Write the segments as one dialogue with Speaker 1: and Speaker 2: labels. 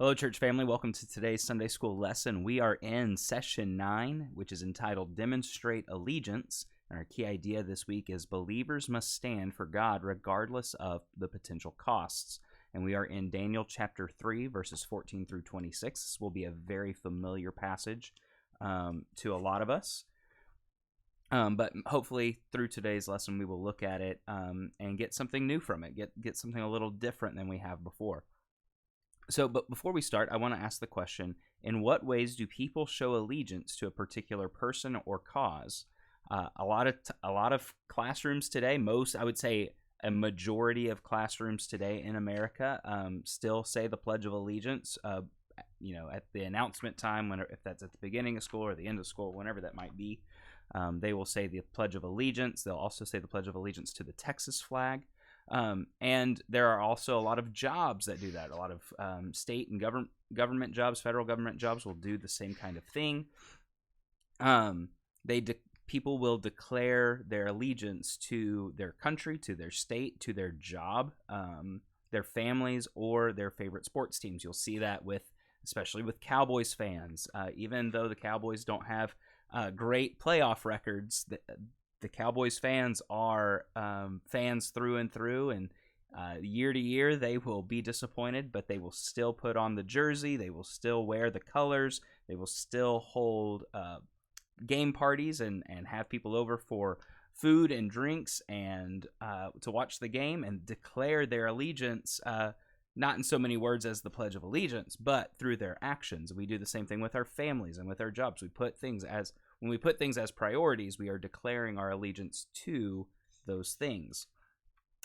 Speaker 1: Hello, church family. Welcome to today's Sunday School lesson. We are in session 9, which is entitled Demonstrate Allegiance. And our key idea this week is believers must stand for God regardless of the potential costs. And we are in Daniel chapter 3, verses 14 through 26. This will be a very familiar passage to a lot of us. But hopefully through today's lesson, we will look at it and get something new from it, get something a little different than we have before. But before we start, I want to ask the question, in what ways do people show allegiance to a particular person or cause? A lot of classrooms today, I would say a majority of classrooms today in America still say the Pledge of Allegiance, at the announcement time, if that's at the beginning of school or the end of school, whenever that might be. They will say the Pledge of Allegiance. They'll also say the Pledge of Allegiance to the Texas flag. And there are also a lot of jobs that do that. A lot of state and government jobs, federal government jobs will do the same kind of thing. People will declare their allegiance to their country, to their state, to their job, their families, or their favorite sports teams. You'll see that especially with Cowboys fans. Even though the Cowboys don't have great playoff records, the Cowboys fans are fans through and through, and year to year they will be disappointed, but they will still put on the jersey, they will still wear the colors, they will still hold game parties and have people over for food and drinks and to watch the game and declare their allegiance, not in so many words as the Pledge of Allegiance, but through their actions. We do the same thing with our families and with our jobs. When we put things as priorities, we are declaring our allegiance to those things.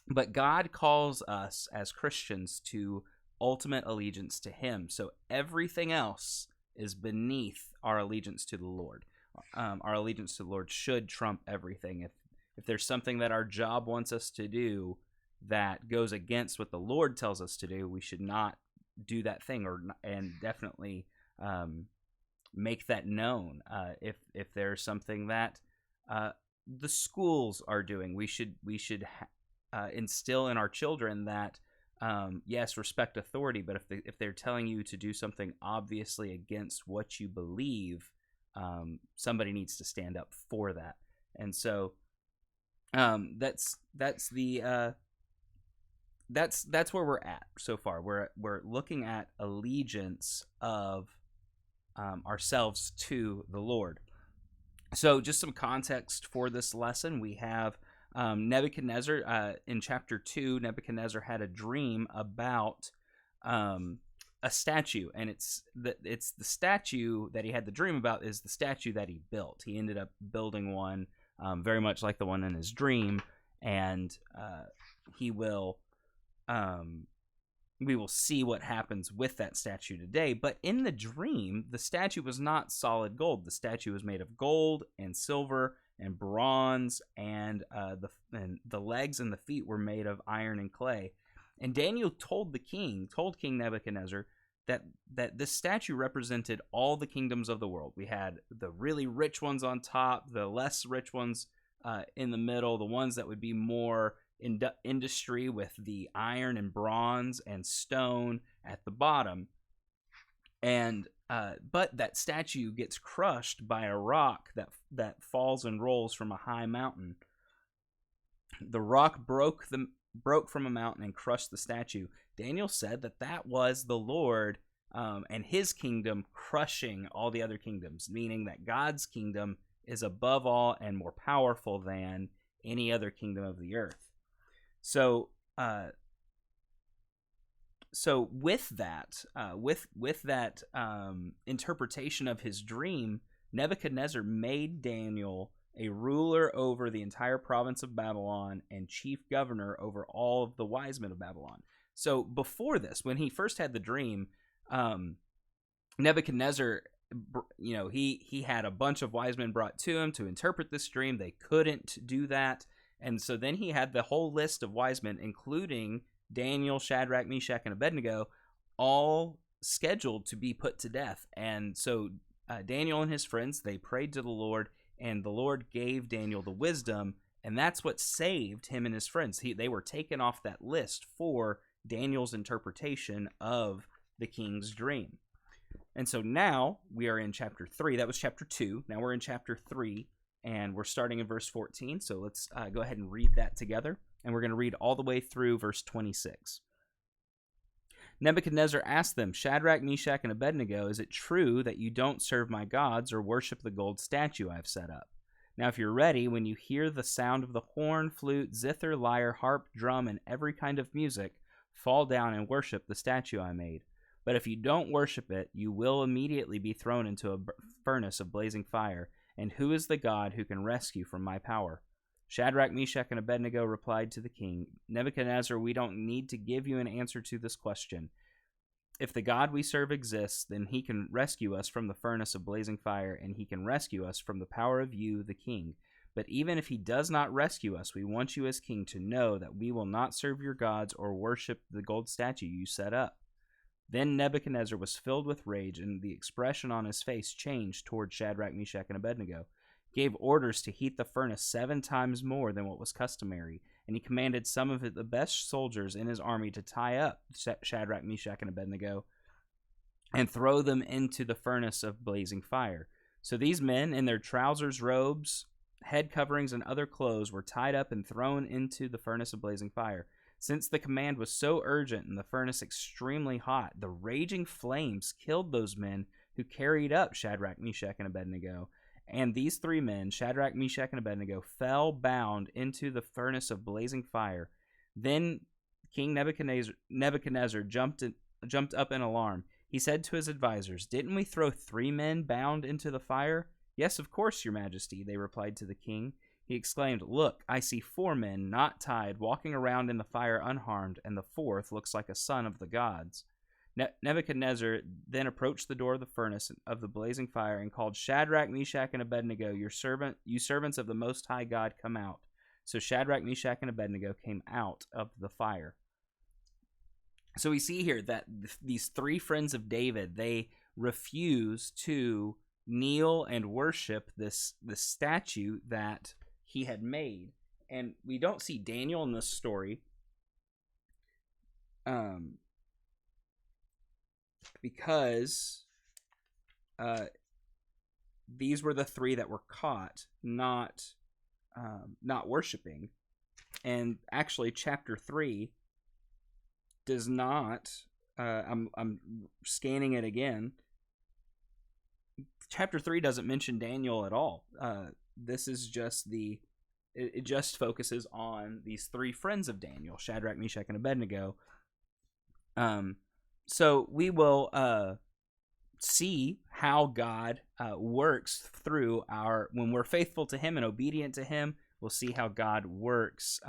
Speaker 1: But God calls us as Christians to ultimate allegiance to Him. So everything else is beneath our allegiance to the Lord. Our allegiance to the Lord should trump everything. If there's something that our job wants us to do that goes against what the Lord tells us to do, we should not do that thing, and definitely make that known. If there's something that the schools are doing, we should instill in our children that yes, respect authority, but if they're telling you to do something obviously against what you believe, somebody needs to stand up for that. And so that's where we're at so far. We're looking at allegiance of ourselves to the Lord. So just some context for this lesson. We have Nebuchadnezzar in chapter 2. Nebuchadnezzar had a dream about a statue, and it's the statue that he had the dream about is the statue that he built. He ended up building one very much like the one in his dream, and we will see what happens with that statue today. But in the dream, the statue was not solid gold. The statue was made of gold and silver and bronze, and the legs and the feet were made of iron and clay. And Daniel told King Nebuchadnezzar that this statue represented all the kingdoms of the world. We had the really rich ones on top, the less rich ones in the middle, the ones that would be more industry with the iron and bronze and stone at the bottom, and but that statue gets crushed by a rock that falls and rolls from a high mountain. The rock broke from a mountain and crushed the statue. Daniel said that was the Lord and His kingdom crushing all the other kingdoms, meaning that God's kingdom is above all and more powerful than any other kingdom of the earth. So with that interpretation of his dream, Nebuchadnezzar made Daniel a ruler over the entire province of Babylon and chief governor over all of the wise men of Babylon. So before this, when he first had the dream, Nebuchadnezzar, he had a bunch of wise men brought to him to interpret this dream. They couldn't do that. And so then he had the whole list of wise men, including Daniel, Shadrach, Meshach, and Abednego, all scheduled to be put to death. And so Daniel and his friends, they prayed to the Lord, and the Lord gave Daniel the wisdom, and that's what saved him and his friends. They were taken off that list for Daniel's interpretation of the king's dream. And so now we are in chapter 3. That was chapter 2. Now we're in chapter 3, and we're starting in verse 14. So let's go ahead and read that together. And we're going to read all the way through verse 26. Nebuchadnezzar asked them, Shadrach, Meshach, and Abednego, is it true that you don't serve my gods or worship the gold statue I have set up? Now if you're ready, when you hear the sound of the horn, flute, zither, lyre, harp, drum, and every kind of music, fall down and worship the statue I made. But if you don't worship it, you will immediately be thrown into a furnace of blazing fire. And who is the God who can rescue from my power? Shadrach, Meshach, and Abednego replied to the king, Nebuchadnezzar, we don't need to give you an answer to this question. If the God we serve exists, then he can rescue us from the furnace of blazing fire, and he can rescue us from the power of you, the king. But even if he does not rescue us, we want you as king to know that we will not serve your gods or worship the gold statue you set up. Then Nebuchadnezzar was filled with rage, and the expression on his face changed toward Shadrach, Meshach, and Abednego. He gave orders to heat the furnace 7 times more than what was customary, and he commanded some of the best soldiers in his army to tie up Shadrach, Meshach, and Abednego and throw them into the furnace of blazing fire. So these men, in their trousers, robes, head coverings, and other clothes, were tied up and thrown into the furnace of blazing fire. Since the command was so urgent and the furnace extremely hot, the raging flames killed those men who carried up Shadrach, Meshach, and Abednego. And these 3 men, Shadrach, Meshach, and Abednego, fell bound into the furnace of blazing fire. Then King Nebuchadnezzar jumped up in alarm. He said to his advisors, Didn't we throw 3 men bound into the fire? Yes, of course, your majesty, they replied to the king. He exclaimed, Look, I see 4 men, not tied, walking around in the fire unharmed, and the 4th looks like a son of the gods. Nebuchadnezzar then approached the door of the furnace of the blazing fire and called, Shadrach, Meshach, and Abednego, you servants of the Most High God, come out. So Shadrach, Meshach, and Abednego came out of the fire. So we see here that these 3 friends of David, they refuse to kneel and worship this statue that he had made. And we don't see Daniel in this story because these were the 3 that were caught not worshiping. And actually chapter 3 does not I'm scanning it again. Chapter 3 doesn't mention Daniel at all. This is just it just focuses on these 3 friends of Daniel, Shadrach, Meshach, and Abednego. So we will see how God works through when we're faithful to him and obedient to him. We'll see how God works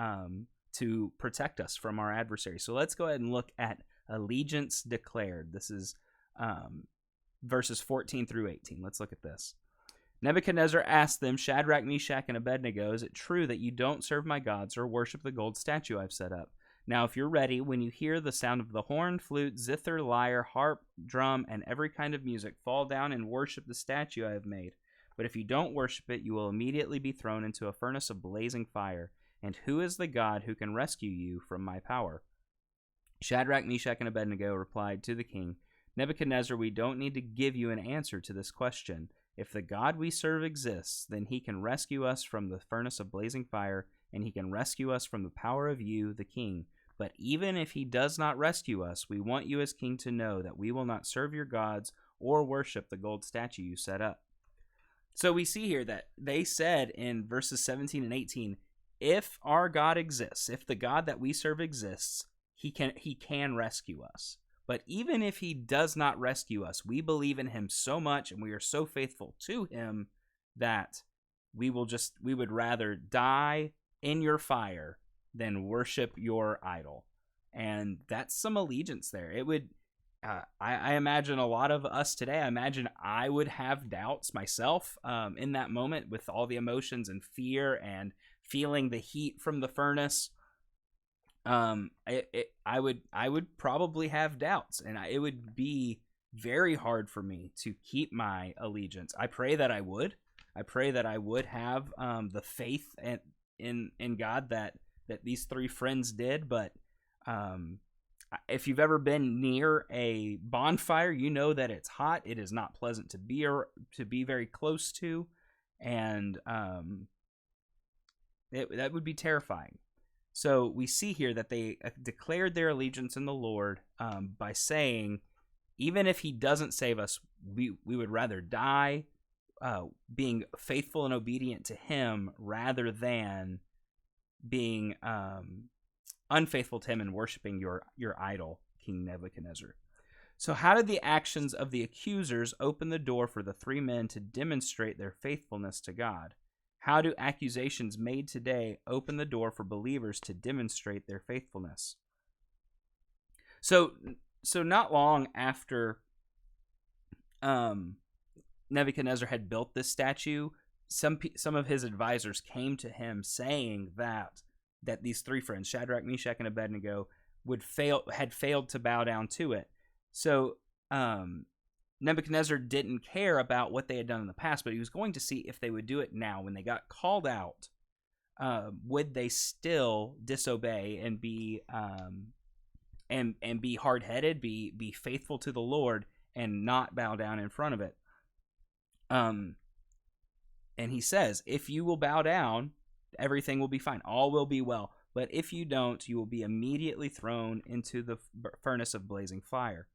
Speaker 1: to protect us from our adversaries. So let's go ahead and look at allegiance declared. This is verses 14 through 18. Let's look at this. Nebuchadnezzar asked them, Shadrach, Meshach, and Abednego, is it true that you don't serve my gods or worship the gold statue I've set up? Now, if you're ready, when you hear the sound of the horn, flute, zither, lyre, harp, drum, and every kind of music, fall down and worship the statue I have made. But if you don't worship it, you will immediately be thrown into a furnace of blazing fire. And who is the God who can rescue you from my power? Shadrach, Meshach, and Abednego replied to the king, Nebuchadnezzar, we don't need to give you an answer to this question. If the God we serve exists, then he can rescue us from the furnace of blazing fire, and he can rescue us from the power of you, the king. But even if he does not rescue us, we want you as king to know that we will not serve your gods or worship the gold statue you set up. So we see here that they said in verses 17 and 18, if our God exists, if the God that we serve exists, he can rescue us. But even if he does not rescue us, we believe in him so much and we are so faithful to him that we would rather die in your fire than worship your idol. And that's some allegiance there. It would, I imagine a lot of us today, I imagine I would have doubts myself in that moment with all the emotions and fear and feeling the heat from the furnace. I would probably have doubts, and it would be very hard for me to keep my allegiance. I pray that I would. I pray that I would have the faith in God that these 3 friends did, but if you've ever been near a bonfire, you know that it's hot. It is not pleasant to be very close to, and that would be terrifying. So we see here that they declared their allegiance in the Lord by saying, even if He doesn't save us, we would rather die being faithful and obedient to Him rather than being unfaithful to Him and worshiping your idol, King Nebuchadnezzar. So how did the actions of the accusers open the door for the three men to demonstrate their faithfulness to God? How do accusations made today open the door for believers to demonstrate their faithfulness? So not long after Nebuchadnezzar had built this statue, some of his advisors came to him saying that these three friends, Shadrach, Meshach, and Abednego, had failed to bow down to it. So Nebuchadnezzar didn't care about what they had done in the past, but he was going to see if they would do it now. When they got called out, would they still disobey and be be hard-headed, be faithful to the Lord, and not bow down in front of it? And he says, if you will bow down, everything will be fine. All will be well. But if you don't, you will be immediately thrown into the furnace of blazing fire.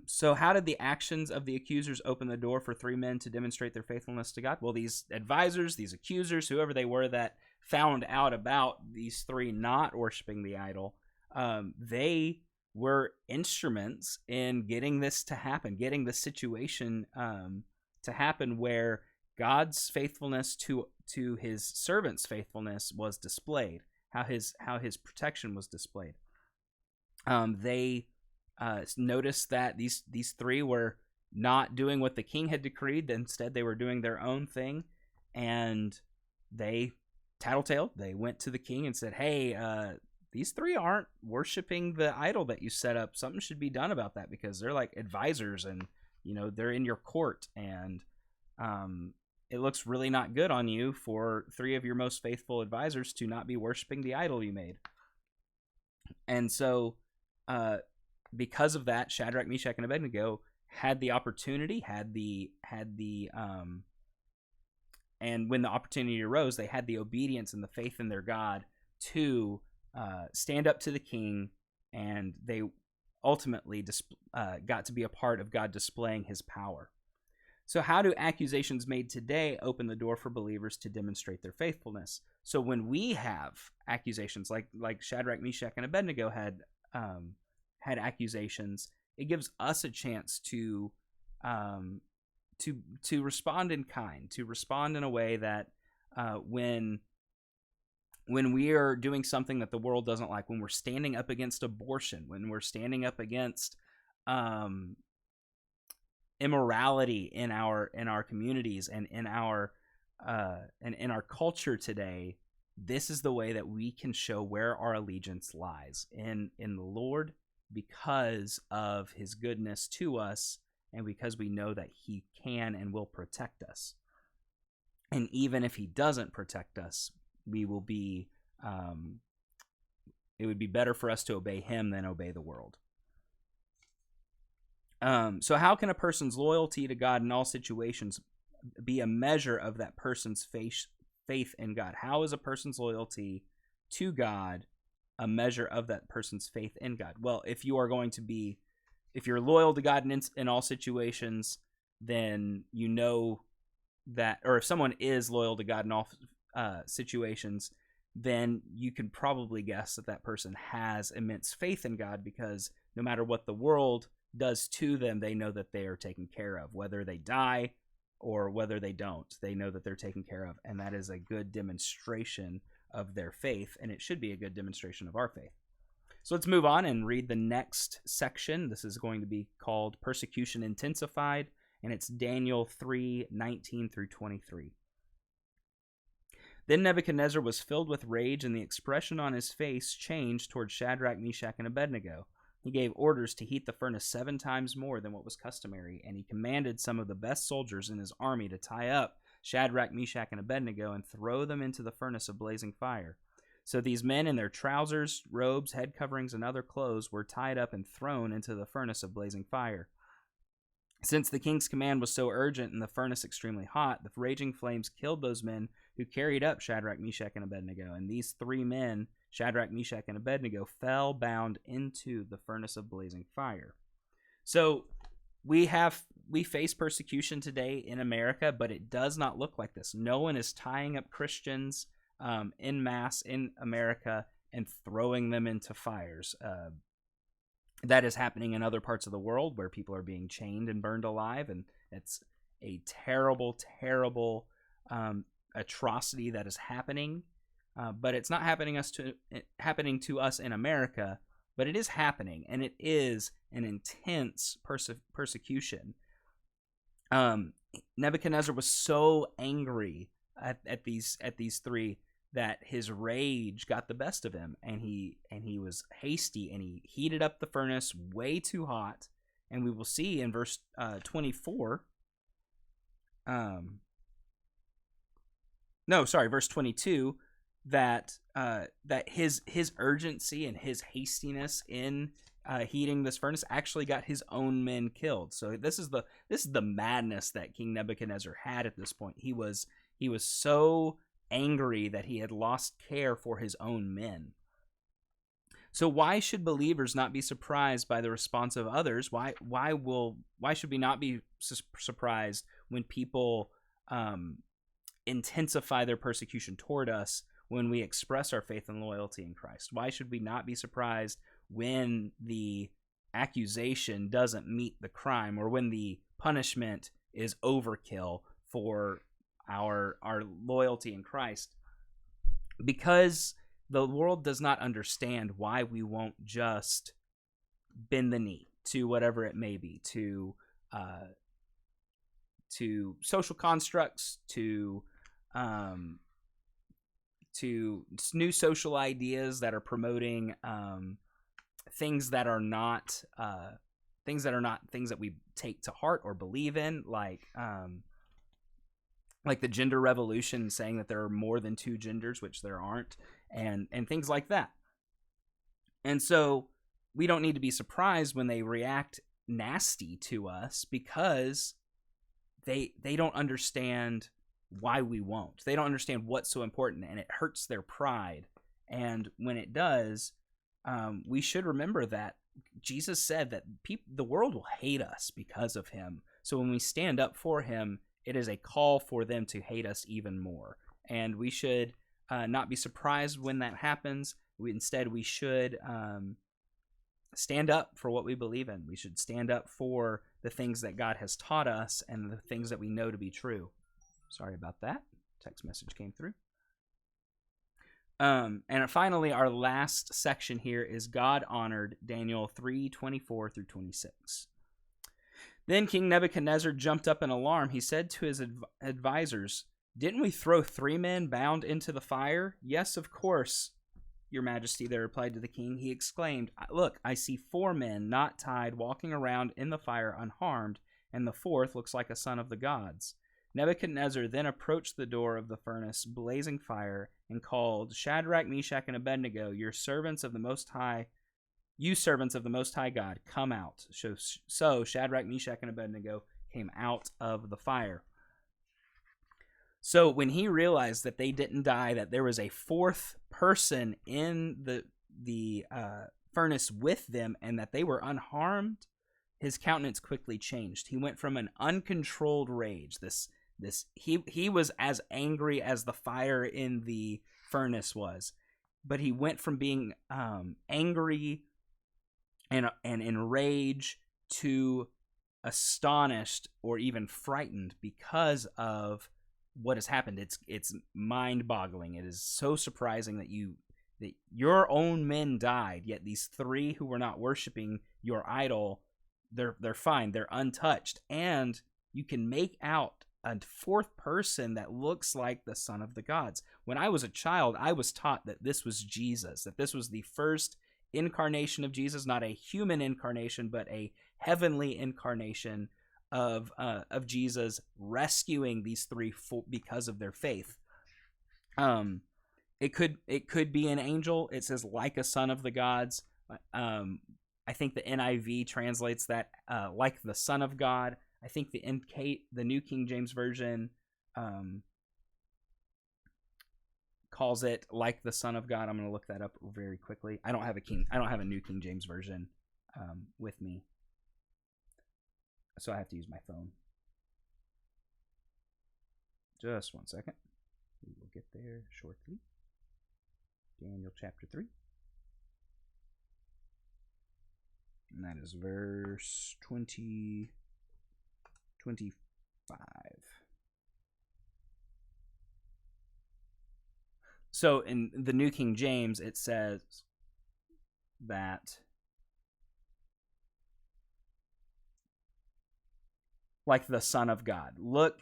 Speaker 1: So how did the actions of the accusers open the door for three men to demonstrate their faithfulness to God? Well, these advisors, these accusers, whoever they were that found out about these three not worshiping the idol, they were instruments in getting this to happen, getting the situation to happen where God's faithfulness to His servants' faithfulness was displayed, how his protection was displayed. They noticed that these three were not doing what the king had decreed. Instead, they were doing their own thing, and they tattletaled. They went to the king and said, hey, these three aren't worshiping the idol that you set up. Something should be done about that, because they're like advisors, and they're in your court, and it looks really not good on you for three of your most faithful advisors to not be worshiping the idol you made. And so because of that, Shadrach, Meshach, and Abednego had the opportunity, and when the opportunity arose, they had the obedience and the faith in their God to stand up to the king, and they ultimately got to be a part of God displaying His power. So how do accusations made today open the door for believers to demonstrate their faithfulness? So when we have accusations like Shadrach, Meshach, and Abednego had accusations, it gives us a chance to respond in kind, to respond in a way that when we are doing something that the world doesn't like, when we're standing up against abortion, when we're standing up against immorality in our communities and in our culture today, this is the way that we can show where our allegiance lies in the Lord, because of His goodness to us, and because we know that He can and will protect us. And even if He doesn't protect us, we will be it would be better for us to obey Him than obey the world. So how can a person's loyalty to God in all situations be a measure of that person's faith in God? How is a person's loyalty to God a measure of that person's faith in God? Well, if you're loyal to God in all situations, then you know that, or if someone is loyal to God in all situations, then you can probably guess that person has immense faith in God, because no matter what the world does to them, they know that they are taken care of. Whether they die or whether they don't, they know that they're taken care of, and that is a good demonstration of their faith, and it should be a good demonstration of our faith. So let's move on and read the next section. This is going to be called Persecution Intensified, and it's Daniel 3:19 through 23. Then Nebuchadnezzar was filled with rage, and the expression on his face changed toward Shadrach, Meshach, and Abednego. He gave orders to heat the furnace 7 times more than what was customary, and he commanded some of the best soldiers in his army to tie up Shadrach, Meshach, and Abednego and throw them into the furnace of blazing fire. So these men in their trousers, robes, head coverings, and other clothes were tied up and thrown into the furnace of blazing fire. Since the king's command was so urgent and the furnace extremely hot, the raging flames killed those men who carried up Shadrach, Meshach, and Abednego. And these three men, Shadrach, Meshach, and Abednego, fell bound into the furnace of blazing fire. So we face persecution today in America, but it does not look like this. No one is tying up Christians en masse in America and throwing them into fires. That is happening in other parts of the world where people are being chained and burned alive, and it's a terrible, terrible atrocity that is happening. But it's not happening to us in America, but it is happening, and it is an intense persecution. Nebuchadnezzar was so angry at these three that his rage got the best of him, and he was hasty, and he heated up the furnace way too hot. And we will see in verse 24. Verse 22, that his urgency and his hastiness in heating this furnace actually got his own men killed. So this is the madness that King Nebuchadnezzar had at this point. He was so angry that he had lost care for his own men. So why should believers not be surprised by the response of others? Why should we not be surprised when people intensify their persecution toward us when we express our faith and loyalty in Christ? Why should we not be surprised when the accusation doesn't meet the crime, or when the punishment is overkill for our loyalty in Christ? Because the world does not understand why we won't just bend the knee to whatever it may be, to social constructs, to new social ideas that are promoting things that are not things that we take to heart or believe in, like the gender revolution, saying that there are more than two genders, which there aren't, and things like that. And so we don't need to be surprised when they react nasty to us, because they don't understand why we won't. They don't understand what's so important, and it hurts their pride. And when it does, we should remember that Jesus said that the world will hate us because of him. So when we stand up for him, it is a call for them to hate us even more. And we should not be surprised when that happens. Instead, we should stand up for what we believe in. We should stand up for the things that God has taught us and the things that we know to be true. Sorry about that. Text message came through. And finally, our last section here is God honored, Daniel 3:24 through 26. Then King Nebuchadnezzar jumped up in alarm. He said to his advisors, "Didn't we throw 3 men bound into the fire?" "Yes, of course, Your Majesty," they replied to the king. He exclaimed, "Look, I see 4 men not tied walking around in the fire unharmed, and the 4th looks like a son of the gods." Nebuchadnezzar then approached the door of the furnace, blazing fire, and called, "Shadrach, Meshach, and Abednego, you servants of the Most High God, come out." So Shadrach, Meshach, and Abednego came out of the fire. So when he realized that they didn't die, that there was a 4th person in the furnace with them, and that they were unharmed, his countenance quickly changed. He went from an uncontrolled rage. He was as angry as the fire in the furnace was, but he went from being angry and enraged to astonished or even frightened because of what has happened. It's mind-boggling. It is so surprising that your own men died, yet these 3 who were not worshiping your idol, they're fine, they're untouched, and you can make out a 4th person that looks like the son of the gods. When I was a child, I was taught that this was Jesus, that this was the first incarnation of Jesus, not a human incarnation, but a heavenly incarnation of Jesus rescuing these 3 because of their faith. It could be an angel. It says like a son of the gods. I think the NIV translates that like the Son of God. I think the New King James Version calls it like the Son of God. I'm going to look that up very quickly. I don't have a New King James Version with me, so I have to use my phone. Just one second. We will get there shortly. Daniel chapter 3. And that is verse 25. So in the New King James, it says that like the Son of God. Look,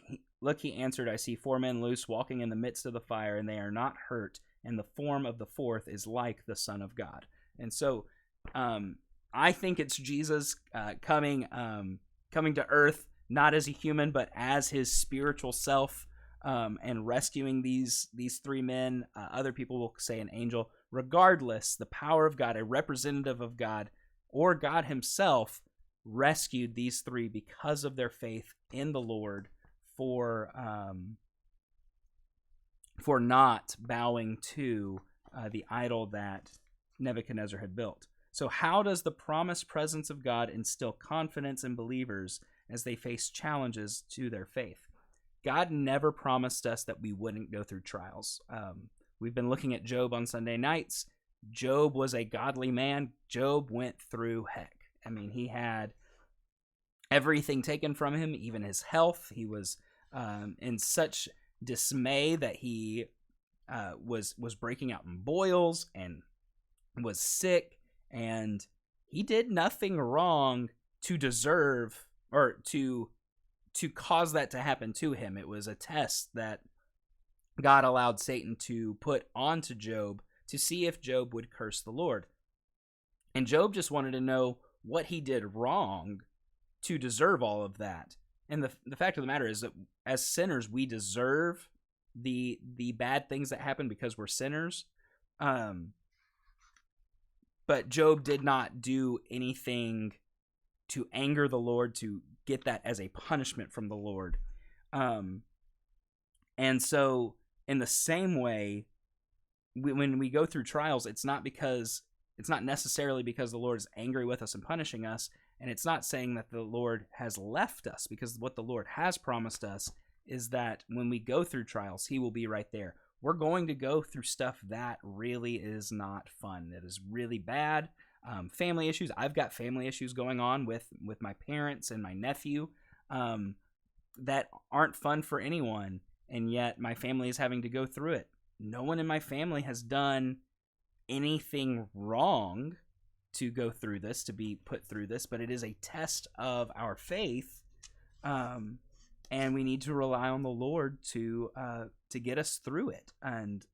Speaker 1: he answered, I see 4 men loose walking in the midst of the fire, and they are not hurt, and the form of the fourth is like the Son of God. And so I think it's Jesus coming to earth, not as a human, but as his spiritual self, and rescuing these 3 men. Other people will say an angel. Regardless, the power of God, a representative of God, or God himself, rescued these 3 because of their faith in the Lord for not bowing to the idol that Nebuchadnezzar had built. So how does the promised presence of God instill confidence in believers as they face challenges to their faith? God never promised us that we wouldn't go through trials. We've been looking at Job on Sunday nights. Job was a godly man. Job went through heck. I mean, he had everything taken from him, even his health. He was in such dismay that he was breaking out in boils and was sick, and he did nothing wrong to deserve or to cause that to happen to him. It was a test that God allowed Satan to put onto Job to see if Job would curse the Lord. And Job just wanted to know what he did wrong to deserve all of that. And the fact of the matter is that as sinners, we deserve the bad things that happen because we're sinners. But Job did not do anything to anger the Lord, to get that as a punishment from the Lord. And so in the same way, when we go through trials, it's not necessarily because the Lord is angry with us and punishing us, and it's not saying that the Lord has left us, because what the Lord has promised us is that when we go through trials, he will be right there. We're going to go through stuff that really is not fun, that is really bad. Family issues. I've got family issues going on with my parents and my nephew that aren't fun for anyone, and yet my family is having to go through it. No one in my family has done anything wrong to go through this, to be put through this, but it is a test of our faith, and we need to rely on the Lord to get us through it. And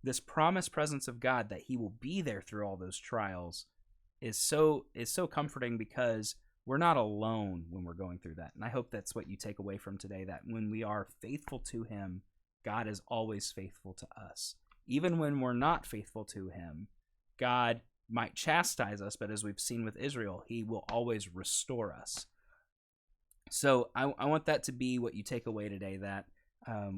Speaker 1: this promised presence of God, that he will be there through all those trials, is so comforting, because we're not alone when we're going through that. And I hope that's what you take away from today, that when we are faithful to him, God is always faithful to us. Even when we're not faithful to him, God might chastise us, but as we've seen with Israel, he will always restore us. So I want that to be what you take away today, that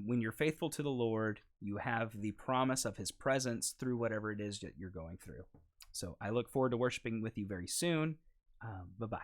Speaker 1: when you're faithful to the Lord, you have the promise of his presence through whatever it is that you're going through. So I look forward to worshiping with you very soon. Bye-bye.